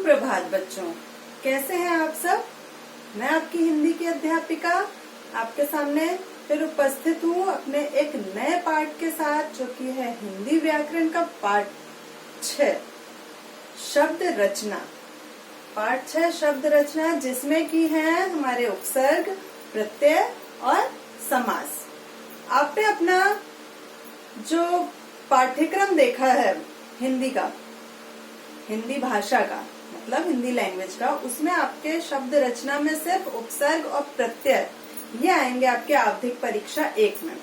सुप्रभात बच्चों, कैसे हैं आप सब। मैं आपकी हिंदी की अध्यापिका आपके सामने फिर उपस्थित हूँ अपने एक नए पाठ के साथ, जो कि है हिंदी व्याकरण का पाठ 6 शब्द रचना। पाठ 6 शब्द रचना, जिसमें की है हमारे उपसर्ग, प्रत्यय और समास। आपने अपना जो पाठ्यक्रम देखा है हिंदी का, हिंदी भाषा का मतलब हिंदी लैंग्वेज का, उसमें आपके शब्द रचना में सिर्फ उपसर्ग और प्रत्यय ये आएंगे आपके आवधिक परीक्षा 1 में।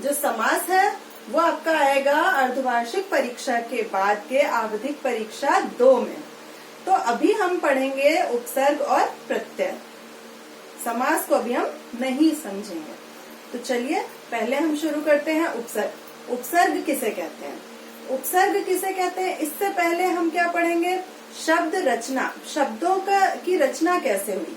जो समास है वो आपका आएगा अर्धवार्षिक परीक्षा के बाद के आवधिक परीक्षा 2 में। तो अभी हम पढ़ेंगे उपसर्ग और प्रत्यय, समास को अभी हम नहीं समझेंगे। तो चलिए पहले हम शुरू करते हैं उपसर्ग। उपसर्ग किसे कहते हैं, उपसर्ग किसे कहते हैं, इससे पहले हम क्या पढ़ेंगे, शब्द रचना। शब्दों की रचना कैसे हुई।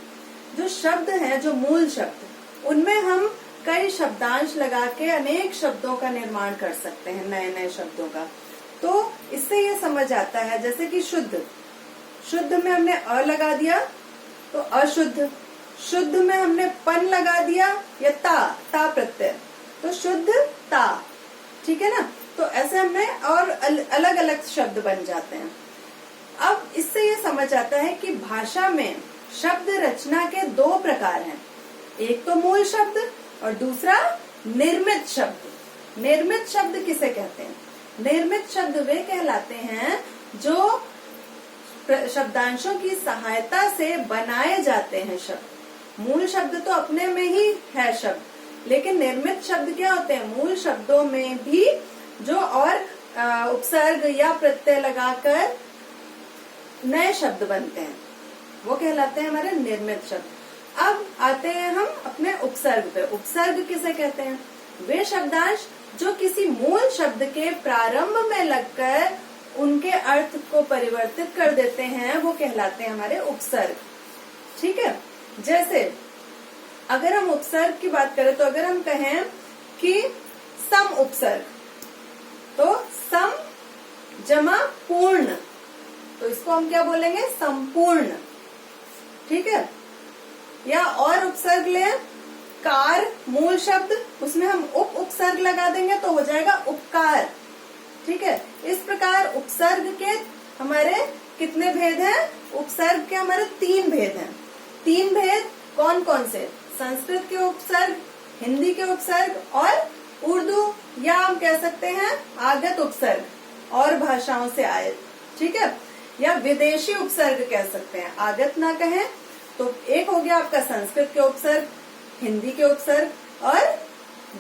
जो शब्द हैं, जो मूल शब्द, उनमें हम कई शब्दांश लगा के अनेक शब्दों का निर्माण कर सकते हैं, नए नए शब्दों का। तो इससे ये समझ आता है, जैसे कि शुद्ध, शुद्ध में हमने अ लगा दिया तो अशुद्ध, शुद्ध में हमने पन लगा दिया या ता प्रत्यय तो शुद्ध ता, ठीक है ना। तो ऐसे हमने और अलग अलग शब्द बन जाते हैं। अब इससे ये समझ आता है कि भाषा में शब्द रचना के 2 प्रकार हैं, एक तो मूल शब्द और दूसरा निर्मित शब्द। निर्मित शब्द किसे कहते हैं, निर्मित शब्द वे कहलाते हैं जो शब्दांशों की सहायता से बनाए जाते हैं शब्द। मूल शब्द तो अपने में ही है शब्द, लेकिन निर्मित शब्द क्या होते हैं, मूल शब्दों में भी जो और उपसर्ग या प्रत्यय लगाकर नए शब्द बनते हैं, वो कहलाते हैं हमारे निर्मित शब्द। अब आते हैं हम अपने उपसर्ग पे। उपसर्ग किसे कहते हैं, वे शब्दांश जो किसी मूल शब्द के प्रारंभ में लगकर उनके अर्थ को परिवर्तित कर देते हैं, वो कहलाते हैं हमारे उपसर्ग, ठीक है। जैसे अगर हम उपसर्ग की बात करें तो अगर हम कहें कि सम उपसर्ग, तो सम जमा पूर्ण, तो इसको हम क्या बोलेंगे, संपूर्ण, ठीक है। या और उपसर्ग ले, कार मूल शब्द, उसमें हम उपसर्ग लगा देंगे तो हो जाएगा उपकार, ठीक है। इस प्रकार उपसर्ग के हमारे कितने भेद हैं, उपसर्ग के हमारे 3 भेद हैं। 3 भेद कौन कौन से, संस्कृत के उपसर्ग, हिंदी के उपसर्ग और उर्दू या हम कह सकते हैं आगत उपसर्ग और भाषाओं से आए, ठीक है। या विदेशी उपसर्ग कह सकते हैं, आगत ना कहें तो। एक हो गया आपका संस्कृत के उपसर्ग, हिंदी के उपसर्ग और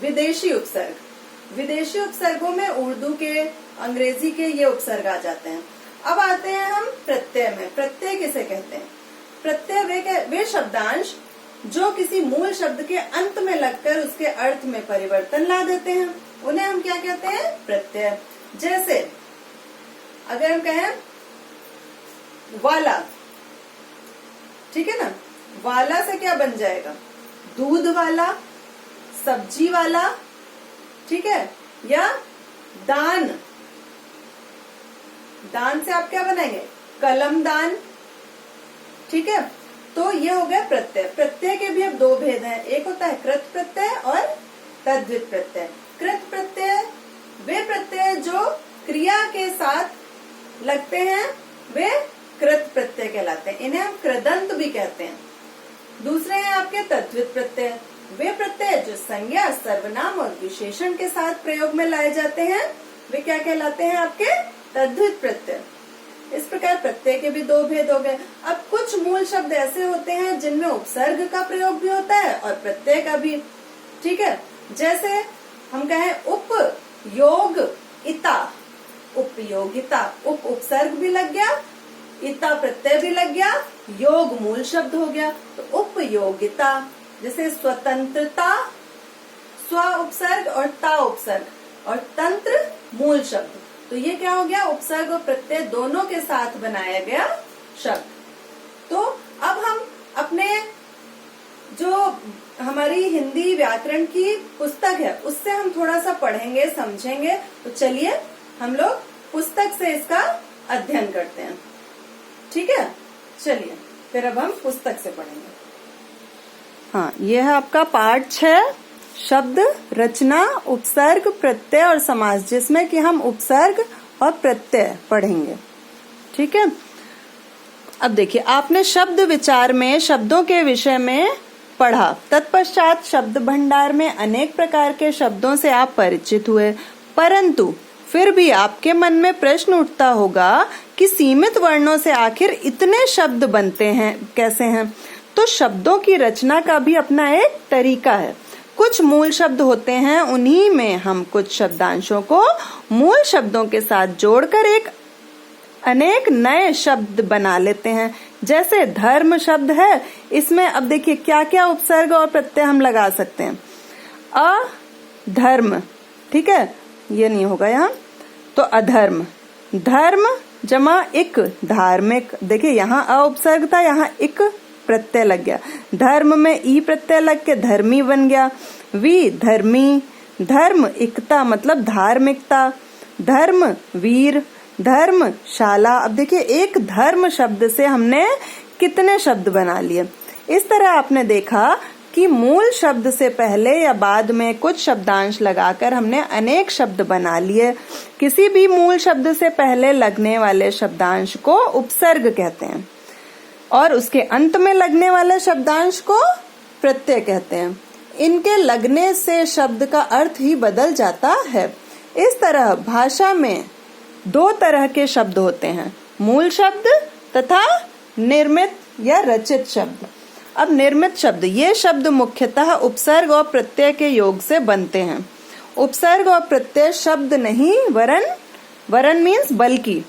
विदेशी उपसर्ग। विदेशी उपसर्गों में उर्दू के, अंग्रेजी के ये उपसर्ग आ जाते हैं। अब आते हैं हम प्रत्यय में। प्रत्यय किसे कहते हैं, प्रत्यय वे शब्दांश जो किसी मूल शब्द के अंत में लगकर उसके अर्थ में परिवर्तन ला देते हैं, उन्हें हम क्या कहते हैं, प्रत्यय। जैसे अगर हम कहें वाला, ठीक है ना, वाला से क्या बन जाएगा, दूध वाला, सब्जी वाला, ठीक है। या दान, दान से आप क्या बनाएंगे, कलम दान, ठीक है। तो ये हो गया प्रत्यय। प्रत्यय के भी अब 2 भेद हैं, एक होता है कृत प्रत्यय और तद्धित प्रत्यय। कृत प्रत्यय वे प्रत्यय जो क्रिया के साथ लगते हैं, वे कृत प्रत्यय कहलाते हैं, इन्हें हम कृदंत भी कहते हैं। दूसरे हैं आपके तद्धित प्रत्यय, वे प्रत्यय जो संज्ञा, सर्वनाम और विशेषण के साथ प्रयोग में लाए जाते हैं, वे क्या कहलाते हैं, आपके तद्धित प्रत्यय। इस प्रकार प्रत्यय के भी 2 भेद हो गए। अब कुछ मूल शब्द ऐसे होते हैं जिनमें उपसर्ग का प्रयोग भी होता है और प्रत्यय का भी, ठीक है। जैसे हम कहें उपयोगिता, उपयोगिता, उपसर्ग भी लग गया, इता प्रत्यय भी लग गया, योग मूल शब्द हो गया, तो उपयोगिता। जैसे स्वतंत्रता, स्व उपसर्ग और ता उपसर्ग और तंत्र मूल शब्द, तो ये क्या हो गया, उपसर्ग और प्रत्यय दोनों के साथ बनाया गया शब्द। तो अब हम अपने जो हमारी हिंदी व्याकरण की पुस्तक है उससे हम थोड़ा सा पढ़ेंगे, समझेंगे। तो चलिए हम लोग पुस्तक से इसका अध्ययन करते हैं। ठीक है, चलिए फिर अब हम पुस्तक से पढ़ेंगे। हाँ, ये है आपका पाठ 6, शब्द रचना, उपसर्ग, प्रत्यय और समास, जिसमें कि हम उपसर्ग और प्रत्यय पढ़ेंगे। ठीक है, अब देखिए, आपने शब्द विचार में शब्दों के विषय में पढ़ा। तत्पश्चात शब्द भंडार में अनेक प्रकार के शब्दों से आप परिचित हुए, परंतु फिर भी आपके मन में प्रश्न उठता होगा कि सीमित वर्णों से आखिर इतने शब्द बनते हैं कैसे हैं। तो शब्दों की रचना का भी अपना एक तरीका है। कुछ मूल शब्द होते हैं, उन्हीं में हम कुछ शब्दांशों को मूल शब्दों के साथ जोड़कर एक अनेक नए शब्द बना लेते हैं। जैसे धर्म शब्द है, इसमें अब देखिए क्या क्या उपसर्ग और प्रत्यय हम लगा सकते हैं। अधर्म, ठीक है, ये नहीं होगा यहाँ, तो अधर्म। धर्म जमा इक, धार्मिक। देखिए यहाँ अ उपसर्ग था, यहाँ इक प्रत्यय लग गया। धर्म में ई प्रत्यय लग के धर्मी बन गया। वी धर्मी। धर्म इकता मतलब धार्मिकता। धर्म वीर। धर्मशाला। अब देखिए एक धर्म शब्द से हमने कितने शब्द बना लिए। इस तरह आपने देखा कि मूल शब्द से पहले या बाद में कुछ शब्दांश लगाकर हमने अनेक शब्द बना लिए। किसी भी मूल शब्द से पहले लगने वाले शब्दांश को उपसर्ग कहते हैं और उसके अंत में लगने वाले शब्दांश को प्रत्यय कहते हैं। इनके लगने से शब्द का अर्थ ही बदल जाता है। इस तरह भाषा में दो तरह के शब्द होते हैं, मूल शब्द तथा निर्मित या रचित शब्द। अब निर्मित शब्द, ये शब्द मुख्यतः उपसर्ग और प्रत्यय के योग से बनते हैं। उपसर्ग और प्रत्यय शब्द नहीं वरन मीन्स बल्कि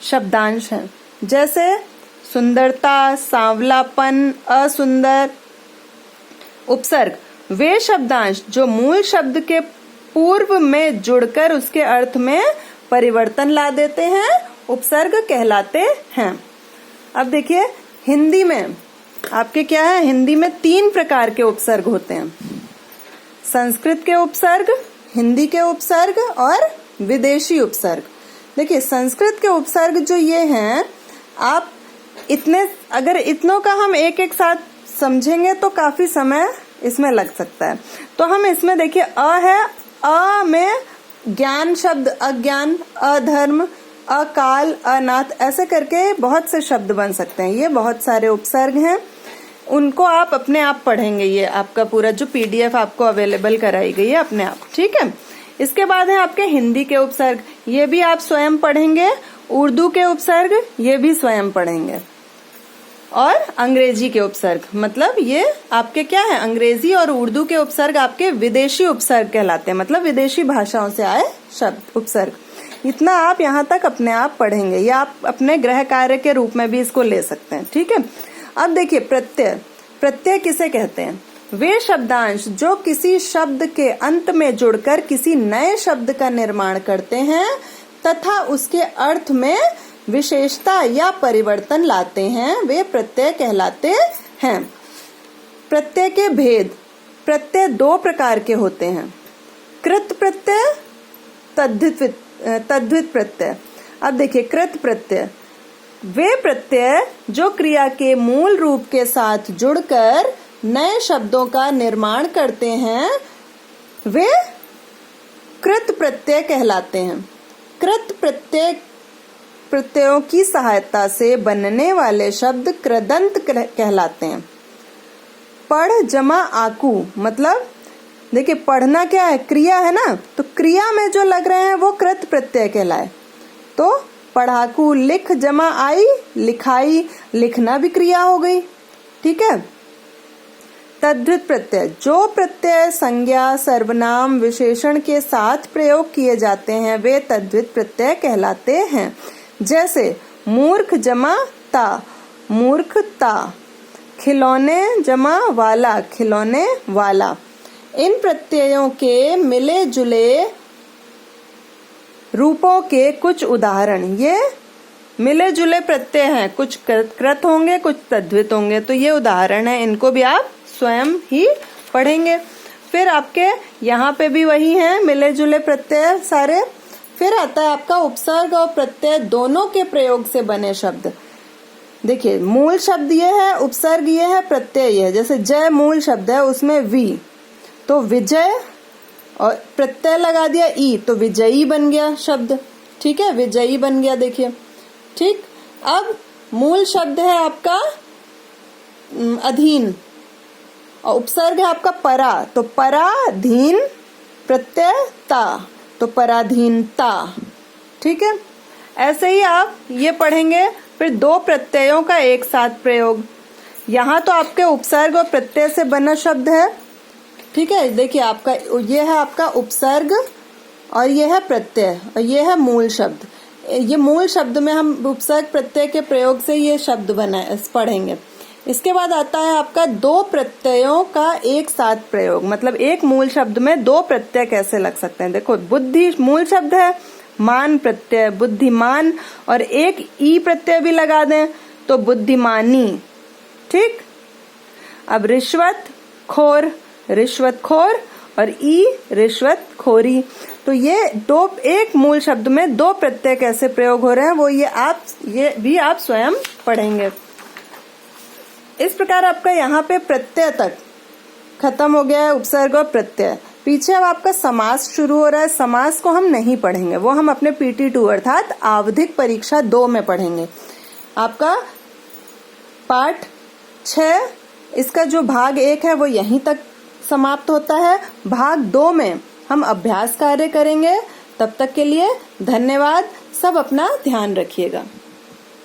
शब्दांश हैं। जैसे सुंदरता, सांवलापन, असुंदर। उपसर्ग वे शब्दांश जो मूल शब्द के पूर्व में जुड़कर उसके अर्थ में परिवर्तन ला देते हैं, उपसर्ग कहलाते हैं। अब देखिए हिंदी में आपके क्या है, हिंदी में 3 प्रकार के उपसर्ग होते हैं। संस्कृत के उपसर्ग, हिंदी के उपसर्ग और विदेशी उपसर्ग। देखिए संस्कृत के उपसर्ग जो ये हैं, आप अगर इतनों का हम एक एक साथ समझेंगे तो काफी समय इसमें लग सकता है। तो हम इसमें देखिए अ है, अ में ज्ञान शब्द, अज्ञान, अधर्म, अकाल, अनाथ, ऐसे करके बहुत से शब्द बन सकते हैं। ये बहुत सारे उपसर्ग हैं, उनको आप अपने आप पढ़ेंगे। ये आपका पूरा जो PDF आपको अवेलेबल कराई गई है अपने आप, ठीक है। इसके बाद है आपके हिंदी के उपसर्ग, ये भी आप स्वयं पढ़ेंगे। उर्दू के उपसर्ग, ये भी स्वयं पढ़ेंगे। और अंग्रेजी के उपसर्ग, मतलब ये आपके क्या है, अंग्रेजी और उर्दू के उपसर्ग आपके विदेशी उपसर्ग कहलाते हैं, मतलब विदेशी भाषाओं से आए शब्द उपसर्ग। इतना आप यहाँ तक अपने आप पढ़ेंगे, या आप अपने गृह कार्य के रूप में भी इसको ले सकते हैं, ठीक है। अब देखिए प्रत्यय। प्रत्यय किसे कहते हैं? वे शब्दांश जो किसी शब्द के अंत में जुड़कर किसी नए शब्द का निर्माण करते हैं तथा उसके अर्थ में विशेषता या परिवर्तन लाते हैं, वे प्रत्यय कहलाते हैं। प्रत्यय के भेद। प्रत्यय 2 प्रकार के होते हैं, कृत प्रत्यय, तद्धित प्रत्यय। अब देखिए कृत प्रत्यय, वे प्रत्यय जो क्रिया के मूल रूप के साथ जुड़कर नए शब्दों का निर्माण करते हैं, वे कृत प्रत्यय कहलाते हैं। कृत प्रत्ययों की सहायता से बनने वाले शब्द कृदंत कहलाते हैं। पढ़ जमा आकू, मतलब देखिए पढ़ना क्या है, क्रिया है ना, तो क्रिया में जो लग रहे हैं वो कृत प्रत्यय कहलाए। तो पढ़ाकू। लिख जमा आई, लिखाई, लिखना भी क्रिया हो गई, ठीक है। तद्धित प्रत्यय, जो प्रत्यय संज्ञा, सर्वनाम, विशेषण के साथ प्रयोग किए जाते हैं, वे तद्धित प्रत्यय कहलाते हैं। जैसे मूर्ख जमा ता, मूर्खता। खिलौने जमा वाला, खिलौने वाला। इन प्रत्ययों के मिले जुले रूपों के कुछ उदाहरण, ये मिले जुले प्रत्यय हैं, कुछ कृत होंगे कुछ तद्धित होंगे, तो ये उदाहरण है, इनको भी आप स्वयं ही पढ़ेंगे। फिर आपके यहाँ पे भी वही हैं मिले जुले प्रत्यय सारे। फिर आता है आपका उपसर्ग और प्रत्यय दोनों के प्रयोग से बने शब्द। देखिए मूल शब्द ये है, उपसर्ग ये है, प्रत्यय ये है। जैसे जय मूल शब्द है, उसमें वी, तो विजय, और प्रत्यय लगा दिया ई, तो विजयी बन गया शब्द। ठीक है, विजयी बन गया। देखिए ठीक। अब मूल शब्द है आपका अधीन और उपसर्ग है आपका परा, तो पराधीन, प्रत्यय ता, तो पराधीनता। ठीक है, ऐसे ही आप ये पढ़ेंगे। फिर दो प्रत्ययों का एक साथ प्रयोग। यहाँ तो आपके उपसर्ग और प्रत्यय से बना शब्द है। ठीक है, देखिए आपका ये है आपका उपसर्ग और ये है प्रत्यय और ये है मूल शब्द। ये मूल शब्द में हम उपसर्ग प्रत्यय के प्रयोग से ये शब्द पढ़ेंगे। इसके बाद आता है आपका दो प्रत्ययों का एक साथ प्रयोग, मतलब एक मूल शब्द में दो प्रत्यय कैसे लग सकते हैं। देखो बुद्धि मूल शब्द है, मान प्रत्यय बुद्धिमान, और एक ई प्रत्यय भी लगा दें तो बुद्धिमानी। ठीक। अब रिश्वत खोर, रिश्वतखोर, और ई रिश्वतखोरी। तो ये दो एक मूल शब्द में दो प्रत्यय कैसे प्रयोग हो रहे हैं वो ये भी आप स्वयं पढ़ेंगे। इस प्रकार आपका यहाँ पे प्रत्यय तक खत्म हो गया है, उपसर्ग और प्रत्यय। पीछे अब आपका समास शुरू हो रहा है। समास को हम नहीं पढ़ेंगे, वो हम अपने PT2 अर्थात आवधिक परीक्षा 2 में पढ़ेंगे। आपका पाठ 6 इसका जो भाग 1 है वो यहीं तक समाप्त होता है। भाग 2 में हम अभ्यास कार्य करेंगे। तब तक के लिए धन्यवाद। सब अपना ध्यान रखिएगा।